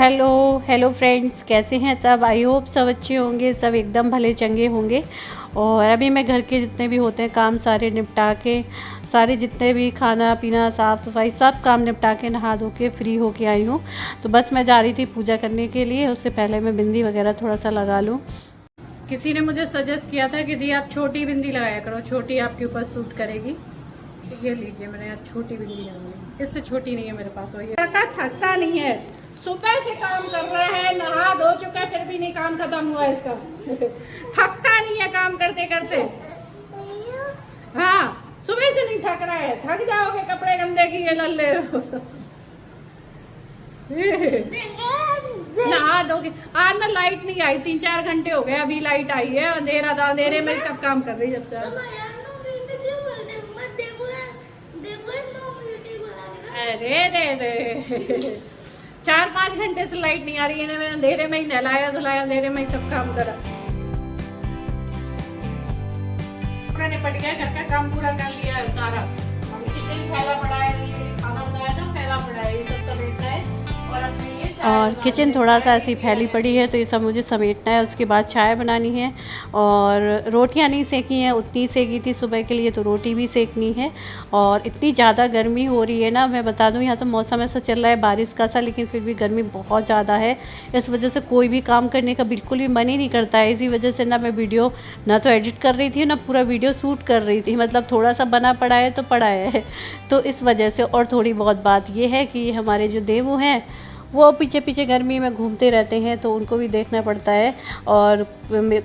Hello hello friends, कैसे हैं सब। आई होप सब अच्छे होंगे, सब एकदम भले चंगे होंगे। और अभी मैं घर के जितने भी होते हैं काम सारे निपटा के, सारे जितने भी खाना पीना साफ़ सफाई सब काम निपटा के नहा धो के फ्री होके आई हूँ। तो बस मैं जा रही थी पूजा करने के लिए। उससे पहले मैं बिंदी वगैरह थोड़ा सा लगा लूँ। किसी ने मुझे सजेस्ट किया था कि दी आप छोटी बिंदी लगाया करो, छोटी आपके ऊपर सूट करेगी। तो ये लीजिए, मैंने आज छोटी बिंदी लगाई। इससे छोटी नहीं है मेरे पास। और ये थकता नहीं है, सुबह से काम कर रहा है, नहा धो चुका है, फिर भी नहीं काम खत्म हुआ इसका। थकता नहीं है काम करते करते। हाँ, सुबह से नहीं थक रहा है। थक जाओगे कपड़े गंदे किए लल्ले नहा दोगे। आज ना लाइट नहीं आई, 3-4 घंटे हो गए, अभी लाइट आई है। अंधेरा था, अंधेरे में सब काम कर रही जब चार। अरे दे 4-5 घंटे से लाइट नहीं आ रही है। मैं अंधेरे में ही नहलाया धुलाया, अंधेरे में ही सब काम करा। निपट गया, घर का काम पूरा कर लिया है सारा। अभी किचन फैला पड़ा है, खाना बनाया ना फैला पड़ा है, ये सब समेटना है। और किचन थोड़ा सा ऐसी फैली पड़ी है, तो ये सब मुझे समेटना है। उसके बाद चाय बनानी है और रोटियां नहीं सेकी हैं, उतनी सेकी थी सुबह के लिए, तो रोटी भी सेकनी है। और इतनी ज़्यादा गर्मी हो रही है ना, मैं बता दूं, यहाँ तो मौसम ऐसा चल रहा है बारिश का सा, लेकिन फिर भी गर्मी बहुत ज़्यादा है। इस वजह से कोई भी काम करने का बिल्कुल भी मन ही नहीं करता है। इसी वजह से ना मैं वीडियो ना तो एडिट कर रही थी, ना पूरा वीडियो शूट कर रही थी। मतलब थोड़ा सा बना पड़ा है तो पड़ा है। तो इस वजह से। और थोड़ी बहुत बात ये है कि हमारे जो देवू हैं वो पीछे पीछे गर्मी में घूमते रहते हैं, तो उनको भी देखना पड़ता है। और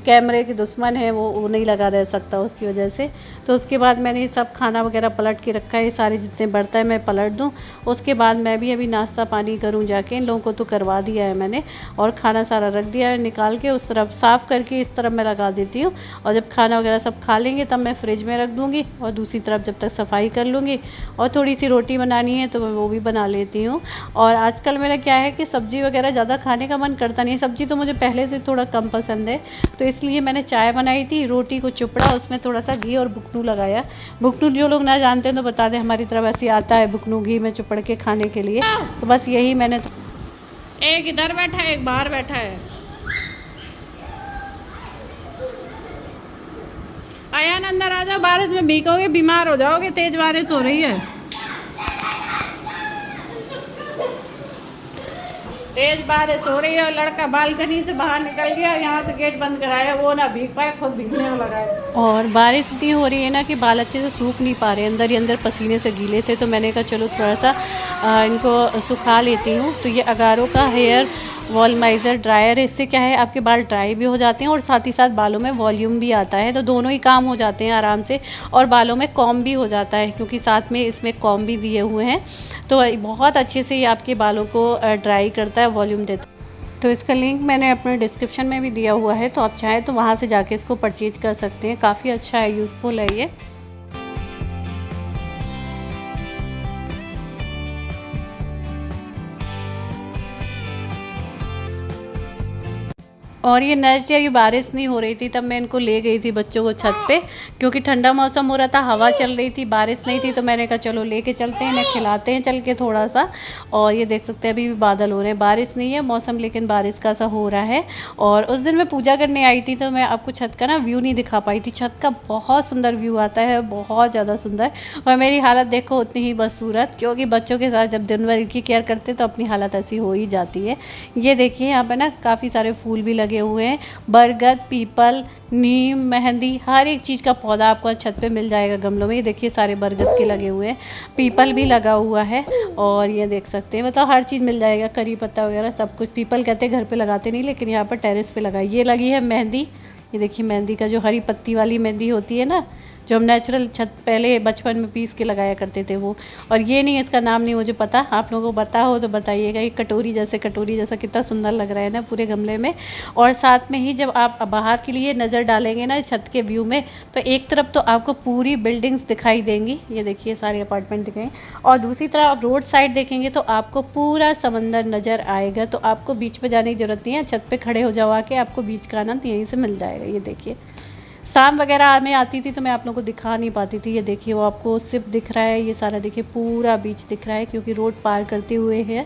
कैमरे के दुश्मन है, वो नहीं लगा रह सकता उसकी वजह से। तो उसके बाद मैंने सब खाना वगैरह पलट के रखा है, सारे जितने बर्तन मैं पलट दूं। उसके बाद मैं भी अभी नाश्ता पानी करूं जाके। इन लोगों को तो करवा दिया है मैंने, और खाना सारा रख दिया है निकाल के। उस तरफ साफ़ करके इस तरफ मैं लगा देती हूँ। और जब खाना वगैरह सब खा लेंगे तब मैं फ्रिज में रख दूँगी, और दूसरी तरफ जब तक सफाई कर लूँगी। और थोड़ी सी रोटी बनानी है तो मैं वो भी बना लेती हूँ। और आजकल मेरा क्या है कि सब्ज़ी वगैरह ज़्यादा खाने का मन करता नहीं है। सब्ज़ी तो मुझे पहले से थोड़ा कम पसंद है, तो इसलिए मैंने चाय बनाई थी, रोटी को चुपड़ा, उसमें थोड़ा सा घी और बुकनू लगाया। बुकनू जो लोग ना जानते हैं तो बता दें, हमारी तरफ ऐसे आता है बुकनू घी में चुपड़ के खाने के लिए। तो बस यही मैंने एक इधर बैठा है, एक बाहर बैठा है। आयान अंदर आ जाओ, बारिश में भीगोगे बीमार हो जाओगे, तेज बारिश हो रही है। तेज बारिश हो रही है और लड़का बालकनी से बाहर निकल गया, यहाँ से गेट बंद कराया, वो ना भीग पाए, खुद भीगने में लगा है। और बारिश इतनी हो रही है ना कि बाल अच्छे से सूख नहीं पा रहे, अंदर ही अंदर पसीने से गीले थे। तो मैंने कहा चलो थोड़ा सा इनको सुखा लेती हूँ। तो ये अगारो का हेयर वॉल्यूमाइज़र ड्रायर है। इससे क्या है, आपके बाल ड्राई भी हो जाते हैं और साथ ही साथ बालों में वॉल्यूम भी आता है। तो दोनों ही काम हो जाते हैं आराम से। और बालों में कॉम्ब भी हो जाता है, क्योंकि साथ में इसमें कॉम्ब भी दिए हुए हैं। तो बहुत अच्छे से ये आपके बालों को ड्राई करता है, वॉल्यूम देता है। तो इसका लिंक मैंने अपने डिस्क्रिप्शन में भी दिया हुआ है, तो आप चाहें तो वहाँ से जाके इसको परचेज कर सकते हैं। काफ़ी अच्छा है, यूज़फुल है ये। और ये नेक्स्ट डे ये बारिश नहीं हो रही थी, तब मैं इनको ले गई थी बच्चों को छत पे, क्योंकि ठंडा मौसम हो रहा था, हवा चल रही थी, बारिश नहीं थी। तो मैंने कहा चलो लेके चलते हैं, इन्हें खिलाते हैं चल के थोड़ा सा। और ये देख सकते हैं अभी भी बादल हो रहे हैं, बारिश नहीं है मौसम, लेकिन बारिश का सा हो रहा है। और उस दिन मैं पूजा करने आई थी, तो मैं आपको छत का ना व्यू नहीं दिखा पाई थी। छत का बहुत सुंदर व्यू आता है, बहुत ज़्यादा सुंदर। और मेरी हालत देखो उतनी ही बदसूरत, क्योंकि बच्चों के साथ जब दिन भर इनकी केयर करते तो अपनी हालत ऐसी हो ही जाती है। ये देखिए यहाँ पर ना काफ़ी सारे फूल भी लगे हुए हैं, बरगद, पीपल, नीम, मेहंदी, हर एक चीज़ का पौधा आपको छत पे मिल जाएगा गमलों में। ये देखिए सारे बरगद के लगे हुए हैं, पीपल भी लगा हुआ है। और ये देख सकते हैं, मतलब हर चीज़ मिल जाएगा, करी पत्ता वगैरह सब कुछ। पीपल कहते हैं घर पे लगाते नहीं, लेकिन यहाँ पर टेरेस पे लगा। ये लगी है मेहंदी, ये देखिए मेहंदी का जो हरी पत्ती वाली मेहंदी होती है ना, जो हम नेचुरल छत पहले बचपन में पीस के लगाया करते थे वो। और ये नहीं, इसका नाम नहीं मुझे पता, आप लोगों को पता हो तो बताइएगा। ये कटोरी जैसा कितना सुंदर लग रहा है ना पूरे गमले में। और साथ में ही जब आप बाहर के लिए नज़र डालेंगे ना छत के व्यू में, तो एक तरफ तो आपको पूरी बिल्डिंग्स दिखाई देंगी, ये देखिए सारे अपार्टमेंट दिखेंगे। और दूसरी तरफ आप रोड साइड देखेंगे तो आपको पूरा समंदर नज़र आएगा। तो आपको बीच पे जाने की ज़रूरत नहीं है, छत पे खड़े हो जाओ आके, आपको बीच का आनंद यहीं से मिल जाएगा। ये देखिए शाम वगैरह में आती थी तो मैं आप लोगों को दिखा नहीं पाती थी। ये देखिए वो आपको सिर्फ दिख रहा है, ये सारा देखिए पूरा बीच दिख रहा है क्योंकि रोड पार करते हुए है।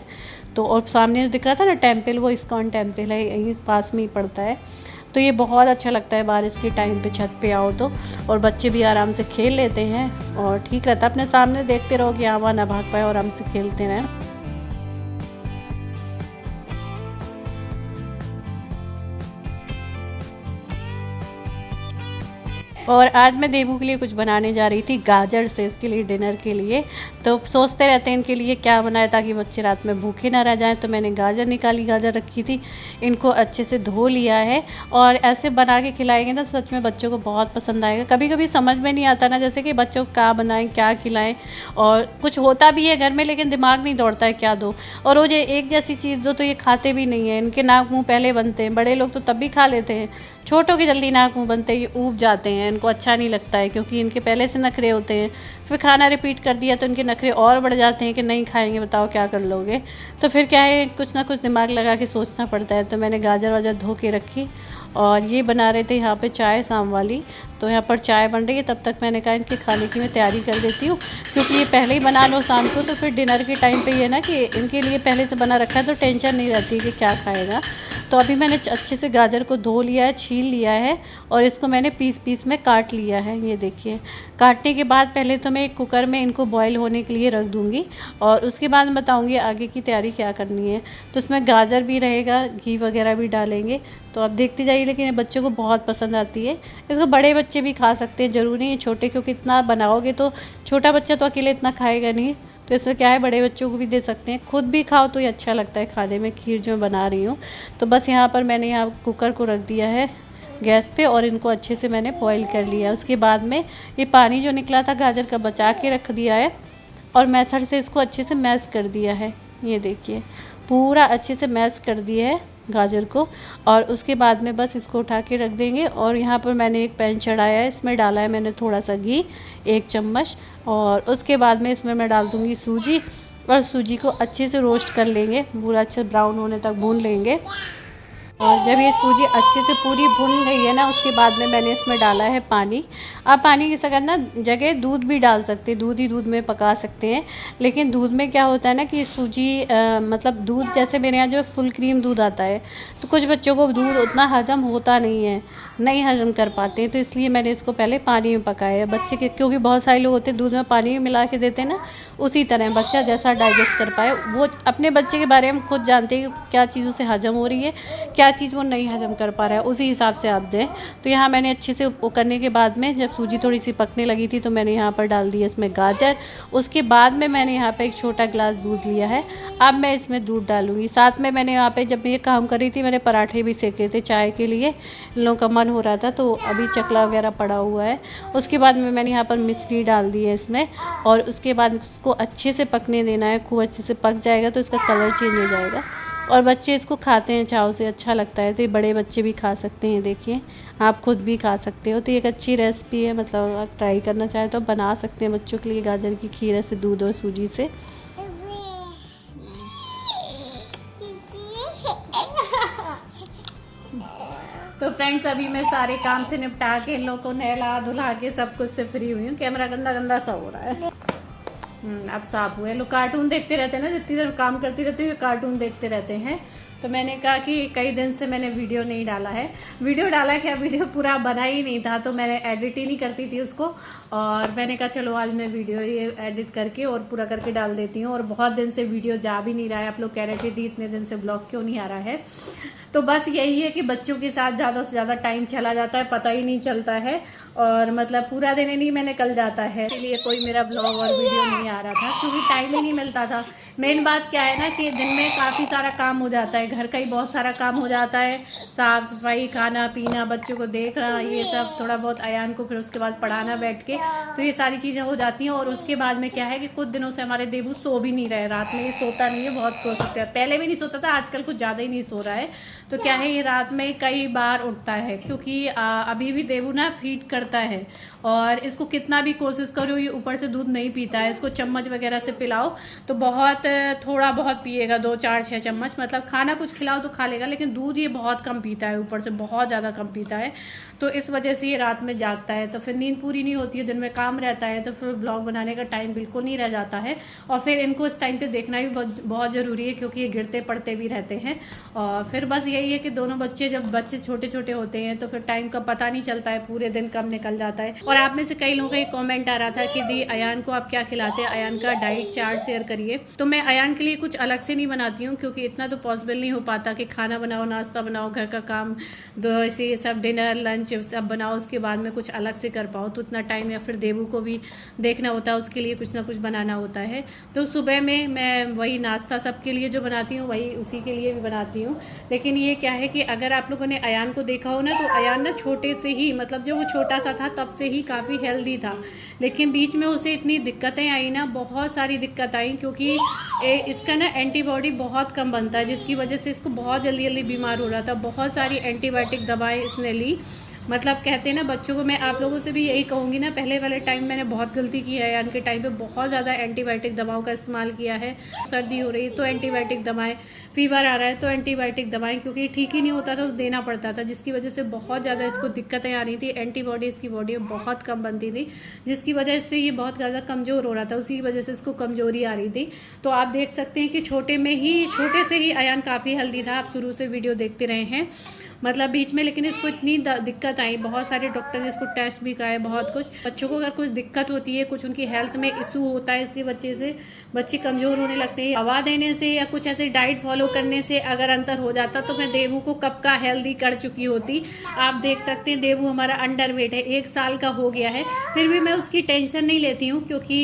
तो और सामने जो दिख रहा था ना टेम्पल, वो इस्कॉन टेम्पल है, यहीं पास में ही पड़ता है। तो ये बहुत अच्छा लगता है बारिश के टाइम पे छत पे आओ तो, और बच्चे भी आराम से खेल लेते हैं और ठीक रहता है। अपने सामने देखते रहो कि यहाँ ना भाग पाए और आराम से खेलते रहें। और आज मैं देबू के लिए कुछ बनाने जा रही थी, गाजर से, इसके लिए डिनर के लिए। तो सोचते रहते हैं इनके लिए क्या बनाए ताकि बच्चे रात में भूखे ना रह जाएं। तो मैंने गाजर निकाली, गाजर रखी थी, इनको अच्छे से धो लिया है और ऐसे बना के खिलाएंगे ना तो सच में बच्चों को बहुत पसंद आएगा। कभी कभी समझ में नहीं आता ना, जैसे कि बच्चों को क्या बनाएं क्या खिलाएं, और कुछ होता भी है घर में लेकिन दिमाग नहीं दौड़ता है क्या दो, और वो एक जैसी चीज़ दो तो ये खाते भी नहीं है। इनके नाक मुँह पहले बनते हैं, बड़े लोग तो तब भी खा लेते हैं, छोटों के जल्दी नाक मुँह बनते हैं, ये ऊब जाते हैं, इनको अच्छा नहीं लगता है क्योंकि इनके पहले से नखरे होते हैं। फिर खाना रिपीट कर दिया तो इनके नखरे और बढ़ जाते हैं कि नहीं खाएंगे, बताओ क्या कर लोगे। तो फिर क्या है, कुछ ना कुछ दिमाग लगा के सोचना पड़ता है। तो मैंने गाजर वाजर धो के रखी और ये बना रहे थे यहाँ पे चाय शाम वाली। तो यहाँ पर चाय बन रही है, तब तक मैंने कहा इनके खाने की मैं तैयारी कर देती हूँ क्योंकि ये पहले ही बना लो शाम को, तो फिर डिनर के टाइम पे ये ना कि इनके लिए पहले से बना रखा है तो टेंशन नहीं रहती कि क्या खाएगा। तो अभी मैंने अच्छे से गाजर को धो लिया है, छील लिया है और इसको मैंने पीस पीस में काट लिया है। ये देखिए, काटने के बाद पहले तो मैं एक कुकर में इनको बॉईल होने के लिए रख दूँगी और उसके बाद मैं बताऊँगी आगे की तैयारी क्या करनी है। तो उसमें गाजर भी रहेगा, घी वगैरह भी डालेंगे, तो आप देखते जाइए। लेकिन ये बच्चों को बहुत पसंद आती है, इसको बड़े बच्चे भी खा सकते हैं, ज़रूरी नहीं है छोटे, क्योंकि इतना बनाओगे तो छोटा बच्चा तो अकेले इतना खाएगा नहीं। तो इसमें क्या है, बड़े बच्चों को भी दे सकते हैं, खुद भी खाओ तो ये अच्छा लगता है खाने में। खीर जो बना रही हूँ तो बस यहाँ पर मैंने यहाँ कुकर को रख दिया है गैस पे और इनको अच्छे से मैंने बॉईल कर लिया है। उसके बाद में ये पानी जो निकला था गाजर का बचा के रख दिया है और मैशर से इसको अच्छे से मैश कर दिया है। ये देखिए पूरा अच्छे से मैश कर दिया है गाजर को, और उसके बाद में बस इसको उठा के रख देंगे। और यहाँ पर मैंने एक पैन चढ़ाया है, इसमें डाला है मैंने थोड़ा सा घी, 1 चम्मच, और उसके बाद में इसमें मैं डाल दूँगी सूजी, और सूजी को अच्छे से रोस्ट कर लेंगे, पूरा अच्छे ब्राउन होने तक भून लेंगे। और जब ये सूजी अच्छे से पूरी भुन गई है ना, उसके बाद में मैंने इसमें डाला है पानी। आप पानी की जगह दूध भी डाल सकते हैं, दूध ही दूध में पका सकते हैं। लेकिन दूध में क्या होता है ना कि सूजी मतलब दूध, जैसे मेरे यहाँ जो फुल क्रीम दूध आता है तो कुछ बच्चों को दूध उतना हजम होता नहीं है, नहीं हजम कर पाते हैं, तो इसलिए मैंने इसको पहले पानी में पकाया है बच्चे के, क्योंकि बहुत सारे लोग होते हैं दूध में पानी में मिला के देते हैं ना, उसी तरह बच्चा जैसा डाइजेस्ट कर पाए। वो अपने बच्चे के बारे में खुद जानते हैं क्या चीज़ उसे हजम हो रही है, क्या चीज़ वो नहीं हजम कर पा रहा है, उसी हिसाब से आप दें। तो यहाँ मैंने अच्छे से वो करने के बाद में जब सूजी थोड़ी सी पकने लगी थी तो मैंने यहाँ पर डाल दिया इसमें गाजर। उसके बाद में मैंने यहाँ पे एक छोटा गिलास दूध लिया है, अब मैं इसमें दूध डालूँगी। साथ में मैंने यहाँ पे जब ये काम कर रही थी मैंने पराठे भी सेके थे चाय के लिए, इन लोगों का मन हो रहा था, तो अभी चकला वगैरह पड़ा हुआ है। उसके बाद में मैंने यहाँ पर मिश्री डाल दी है इसमें, और उसके बाद उसको अच्छे से पकने देना है। खूब अच्छे से पक जाएगा तो इसका कलर चेंज हो जाएगा और बच्चे इसको खाते हैं चाव से, अच्छा लगता है। तो ये बड़े बच्चे भी खा सकते हैं, देखिए आप खुद भी खा सकते हो। तो ये एक अच्छी रेसिपी है, मतलब आप ट्राई करना चाहें तो बना सकते हैं बच्चों के लिए। गाजर की खीर ऐसे दूध और सूजी से। तो फ्रेंड्स अभी मैं सारे काम से निपटा के इन लोगों को नहला धुला के सब कुछ से फ्री हुई हूँ। कैमरा गंदा गंदा सा हो रहा है, अब साफ हुए। लोग कार्टून देखते रहते हैं ना, जितनी देर काम करती रहती है कार्टून देखते रहते हैं। तो मैंने कहा कि कई दिन से मैंने वीडियो नहीं डाला है, वीडियो डाला क्या, वीडियो पूरा बना ही नहीं था, तो मैंने एडिट ही नहीं करती थी उसको। और मैंने कहा चलो आज मैं वीडियो ये एडिट करके और पूरा करके डाल देती हूँ। और बहुत दिन से वीडियो जा भी नहीं रहा है, आप लोग कह रहे थे दी इतने दिन से ब्लॉग क्यों नहीं आ रहा है। तो बस यही है कि बच्चों के साथ ज़्यादा से ज़्यादा टाइम चला जाता है, पता ही नहीं चलता है, और मतलब पूरा दिन ही नहीं मैं निकल जाता है, इसलिए कोई मेरा ब्लॉग और वीडियो नहीं आ रहा था क्योंकि टाइम ही नहीं मिलता था। मेन बात क्या है ना कि दिन में काफ़ी सारा काम हो जाता है, घर का ही बहुत सारा काम हो जाता है, साफ सफाई, खाना पीना, बच्चों को देखना, ये सब थोड़ा बहुत, अयान को फिर उसके बाद पढ़ाना बैठ के, तो ये सारी चीज़ें हो जाती हैं। और उसके बाद में क्या है कि कुछ दिनों से हमारे देबू सो भी नहीं रहे, रात में ये सोता नहीं है, बहुत कोशिश करता है, पहले भी नहीं सोता था, आजकल कुछ ज़्यादा ही नहीं सो रहा है। तो क्या है ये रात में कई बार उठता है क्योंकि अभी भी देबू ना फीड करता है और इसको कितना भी कोशिश करो ये ऊपर से दूध नहीं पीता है। इसको चम्मच वगैरह से पिलाओ तो बहुत थोड़ा बहुत पिएगा, 2 4 6 चम्मच, मतलब खाना कुछ खिलाओ तो खा लेगा, लेकिन दूध ये बहुत कम पीता है, ऊपर से बहुत ज़्यादा कम पीता है। तो इस वजह से ये रात में जागता है, तो फिर नींद पूरी नहीं होती है, दिन में काम रहता है, तो फिर ब्लॉग बनाने का टाइम बिल्कुल नहीं रह जाता है। और फिर इनको इस टाइम पे देखना भी बहुत ज़रूरी है, क्योंकि ये गिरते पड़ते भी रहते हैं। और फिर बस यही है कि दोनों बच्चे, जब बच्चे छोटे छोटे होते हैं तो फिर टाइम का पता नहीं चलता है, पूरे दिन कब निकल जाता है। और आप में से कई लोगों का एक कमेंट आ रहा था कि दी अयान को आप क्या खिलाते हैं, अयान का डाइट चार्ट शेयर करिए। तो मैं अयान के लिए कुछ अलग से नहीं बनाती हूँ, क्योंकि इतना तो पॉसिबल नहीं हो पाता कि खाना बनाओ, नाश्ता बनाओ, घर का काम, ऐसे सब डिनर लंच सब बनाओ, उसके बाद में कुछ अलग से कर पाओ, तो उतना टाइम, या फिर देवू को भी देखना होता है, उसके लिए कुछ ना कुछ बनाना होता है। तो सुबह में मैं वही नाश्ता सबके लिए जो बनाती हूँ वही उसी के लिए भी बनाती हूँ। लेकिन ये क्या है कि अगर आप लोगों ने अयान को देखा हो ना, तो अयान ना छोटे से ही, मतलब जब वो छोटा सा था तब से ही काफ़ी हेल्दी था, लेकिन बीच में उसे इतनी दिक्कतें आई ना, बहुत सारी दिक्कत आई, क्योंकि इसका ना एंटीबॉडी बहुत कम बनता है, जिसकी वजह से इसको बहुत जल्दी जल्दी बीमार हो रहा था। बहुत सारी एंटीबायोटिक दवाएं इसने ली, मतलब कहते हैं ना बच्चों को, मैं आप लोगों से भी यही कहूँगी ना, पहले वाले टाइम मैंने बहुत गलती की है, यानी के टाइम पे बहुत ज़्यादा एंटीबायोटिक दवाओं का इस्तेमाल किया है। सर्दी हो रही तो एंटीबायोटिक दवाएं, फीवर आ रहा है तो एंटीबायोटिक दवाएं, क्योंकि ठीक ही नहीं होता था तो देना पड़ता था, जिसकी वजह से बहुत ज़्यादा इसको दिक्कतें आ रही थी। एंटीबॉडी इसकी बॉडी में बहुत कम बनती थी, जिसकी वजह से ये बहुत ज़्यादा कमज़ोर हो रहा था, उसी की वजह से इसको कमज़ोरी आ रही थी। तो आप देख सकते हैं कि छोटे से ही अयान काफ़ी हेल्दी था, आप शुरू से वीडियो देखते रहे हैं, मतलब बीच में, लेकिन इसको इतनी दिक्कत आई, बहुत सारे डॉक्टर ने इसको टेस्ट भी कराए, बहुत कुछ। बच्चों को अगर कुछ दिक्कत होती है, कुछ उनकी हेल्थ में इशू होता है इसके वजह से, बच्चे कमज़ोर होने लगते हैं, दवा देने से या कुछ ऐसे डाइट फॉलो करने से अगर अंतर हो जाता तो मैं देवू को कब का हेल्दी कर चुकी होती। आप देख सकते हैं देवू हमारा अंडर वेट है, 1 साल का हो गया है, फिर भी मैं उसकी टेंशन नहीं लेती हूँ, क्योंकि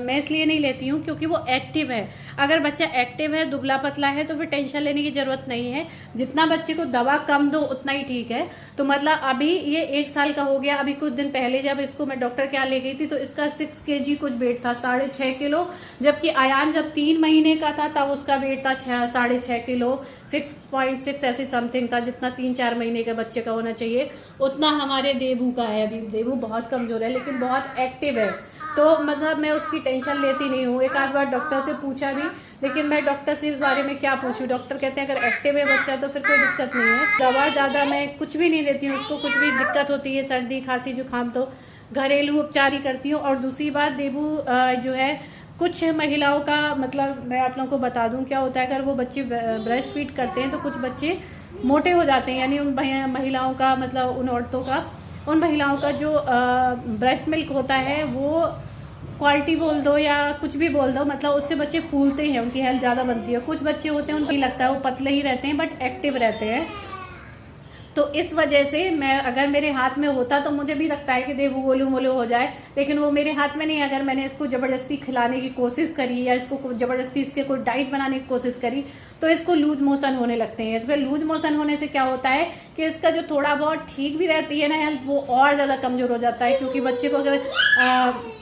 मैं इसलिए नहीं लेती हूँ क्योंकि वो एक्टिव है। अगर बच्चा एक्टिव है, दुबला पतला है, तो फिर टेंशन लेने की ज़रूरत नहीं है। जितना बच्चे को दवा कम दो उतना ही ठीक है। तो मतलब अभी ये 1 साल का हो गया, अभी कुछ दिन पहले जब इसको मैं डॉक्टर के यहाँ ले गई थी तो इसका 6 kg कुछ वेट था, 6.5 किलो, जबकि अयान जब 3 महीने का था तब उसका वेट था 6.5 किलो, 6.6 ऐसे समथिंग था, जितना 3-4 महीने के बच्चे का होना चाहिए उतना हमारे देवू का है। अभी देवू बहुत कमज़ोर है लेकिन बहुत एक्टिव है, तो मतलब मैं उसकी टेंशन लेती नहीं हूँ। एक आध बार डॉक्टर से पूछा भी, लेकिन मैं डॉक्टर से इस बारे में क्या पूछूं, डॉक्टर कहते हैं अगर एक्टिव है बच्चा तो फिर कोई दिक्कत नहीं है। दवा ज़्यादा मैं कुछ भी नहीं देती हूँ उसको, कुछ भी दिक्कत होती है सर्दी खांसी जुकाम तो घरेलू उपचार ही करती हूँ। और दूसरी बात, देवू जो है कुछ महिलाओं का, मतलब मैं आप लोगों को बता दूं क्या होता है, अगर वो बच्चे ब्रेस्ट फीड करते हैं तो कुछ बच्चे मोटे हो जाते हैं, यानी उन महिलाओं का, मतलब उन औरतों का, उन महिलाओं का जो ब्रेस्ट मिल्क होता है वो क्वालिटी बोल दो या कुछ भी बोल दो, मतलब उससे बच्चे फूलते हैं, उनकी हेल्थ ज़्यादा बनती है। कुछ बच्चे होते हैं उनको लगता है वो पतले ही रहते हैं बट एक्टिव रहते हैं। तो इस वजह से मैं, अगर मेरे हाथ में होता तो मुझे भी लगता है कि देवू गोलू मोलू हो जाए, लेकिन वो मेरे हाथ में नहीं। अगर मैंने इसको ज़बरदस्ती खिलाने की कोशिश करी या इसको ज़बरदस्ती इसके कोई डाइट बनाने की कोशिश करी तो इसको लूज मोशन होने लगते हैं। तो फिर लूज मोशन होने से क्या होता है कि इसका जो थोड़ा बहुत ठीक भी रहती है ना हेल्थ, वो और ज़्यादा कमज़ोर हो जाता है। क्योंकि बच्चे को अगर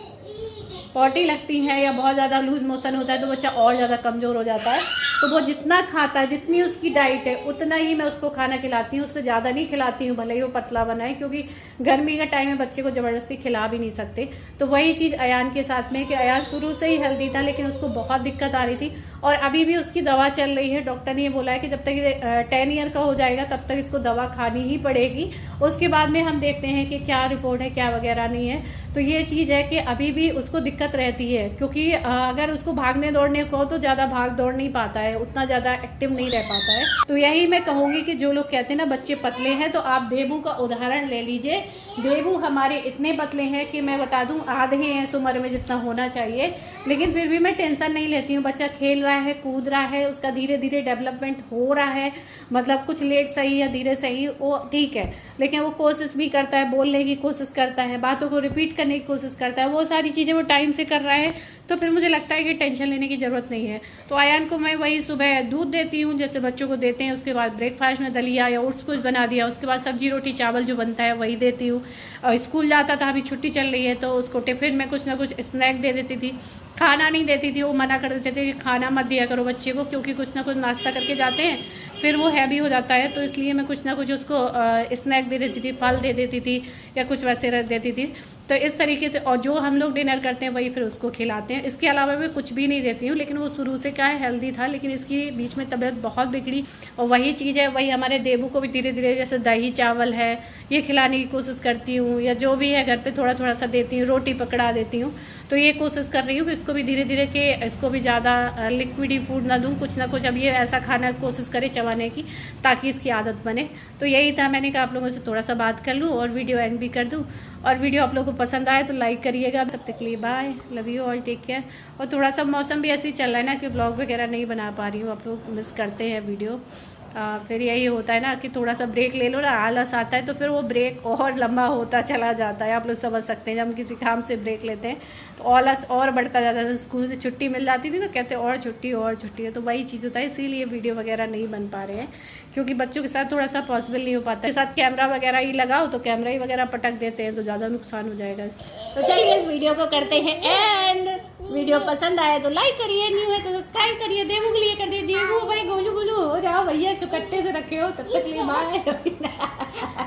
पॉटी लगती है या बहुत ज़्यादा लूज मोशन होता है तो बच्चा और ज़्यादा कमज़ोर हो जाता है। तो वो जितना खाता है, जितनी उसकी डाइट है उतना ही मैं उसको खाना खिलाती हूँ, उससे ज़्यादा नहीं खिलाती हूँ, भले ही वो पतला बनाए, क्योंकि गर्मी का टाइम में बच्चे को ज़बरदस्ती खिला भी नहीं सकते। तो वही चीज़ अयान के साथ में कि अयान शुरू से ही हेल्दी था लेकिन उसको बहुत दिक्कत आ रही थी, और अभी भी उसकी दवा चल रही है। डॉक्टर ने ये बोला है कि जब तक ये 10 ईयर का हो जाएगा तब तक इसको दवा खानी ही पड़ेगी, उसके बाद में हम देखते हैं कि क्या रिपोर्ट है क्या वगैरह नहीं है। तो ये चीज़ है कि अभी भी उसको दिक्कत रहती है, क्योंकि अगर उसको भागने दौड़ने को तो ज़्यादा भाग दौड़ नहीं पाता है, उतना ज़्यादा एक्टिव नहीं रह पाता है। तो यही मैं कहूँगी कि जो लोग कहते हैं ना बच्चे पतले हैं, तो आप देवू का उदाहरण ले लीजिए। देवू हमारे इतने पतले हैं कि मैं बता दूं आधे हैं इस उम्र में जितना होना चाहिए, लेकिन फिर भी मैं टेंशन नहीं लेती हूँ। बच्चा खेल रहा है, कूद रहा है, उसका धीरे धीरे डेवलपमेंट हो रहा है, मतलब कुछ लेट सही या धीरे सही वो ठीक है, लेकिन वो कोशिश भी करता है, बोलने की कोशिश करता है, बातों को रिपीट करने की कोशिश करता है, वो सारी चीज़ें वो टाइम से कर रहा है। तो फिर मुझे लगता है कि टेंशन लेने की ज़रूरत नहीं है। तो अयान को मैं वही सुबह दूध देती हूँ जैसे बच्चों को देते हैं, उसके बाद ब्रेकफास्ट में दलिया या ओट्स कुछ बना दिया, उसके बाद सब्जी रोटी चावल जो बनता है वही देती हूँ। और स्कूल जाता था, अभी छुट्टी चल रही है तो उसको टिफ़िन में कुछ ना कुछ स्नैक दे देती थी। खाना नहीं देती थी, वो मना कर देते थे कि खाना मत दिया करो बच्चे को, क्योंकि कुछ ना कुछ नाश्ता करके जाते हैं फिर वो हैवी हो जाता है। तो इसलिए मैं कुछ ना कुछ उसको स्नैक दे देती थी, फल दे देती थी या कुछ वैसे रख देती थी। तो इस तरीके से, और जो हम लोग डिनर करते हैं वही फिर उसको खिलाते हैं। इसके अलावा मैं कुछ भी नहीं देती हूँ, लेकिन वो शुरू से क्या है हेल्दी था, लेकिन इसकी बीच में तबीयत बहुत बिगड़ी। और वही चीज़ है, वही हमारे देवू को भी धीरे धीरे जैसे दही चावल है ये खिलाने की कोशिश करती हूँ, या जो भी है घर पे थोड़ा थोड़ा सा देती हूँ, रोटी पकड़ा देती हूँ। तो ये कोशिश कर रही हूँ कि इसको भी धीरे धीरे के इसको भी ज़्यादा लिक्विड ही फूड ना दूँ, कुछ ना कुछ अब ये ऐसा खाना कोशिश करे चबाने की, ताकि इसकी आदत बने। तो यही था, मैंने कहा आप लोगों से थोड़ा सा बात कर लूँ और वीडियो एंड भी कर दूँ। और वीडियो आप लोगों को पसंद आए तो लाइक करिएगा। तब तक के लिए bye, love you all, take care. और थोड़ा सा मौसम भी ऐसे ही चल रहा है ना कि ब्लॉग वगैरह नहीं बना पा रही हूँ, आप लोग मिस करते हैं वीडियो। फिर यही होता है ना कि थोड़ा सा ब्रेक ले लो ना, आलस आता है तो फिर वो ब्रेक और लंबा होता चला जाता है। आप लोग समझ सकते हैं, जब हम किसी काम से ब्रेक लेते हैं तो आलस और बढ़ता जाता है। स्कूल से छुट्टी मिल जाती थी तो कहते और छुट्टी और छुट्टी है, तो वही चीज़ होता है। इसीलिए वीडियो वगैरह नहीं बन पा रहे हैं, क्योंकि बच्चों के साथ थोड़ा सा पॉसिबल नहीं हो पाता। के साथ कैमरा वगैरह ही लगाओ तो कैमरा ही वगैरह पटक देते हैं तो ज़्यादा नुकसान हो जाएगा। तो चलिए इस वीडियो को करते हैं एंड। वीडियो पसंद आए तो लाइक करिए, न्यू है तो सब्सक्राइब करिए। देवू के लिए कर दिए, देवू भाई गोलू गोलू हो जाओ भैया, चुकट्टे से रखे हो। तब तक लिए बाय।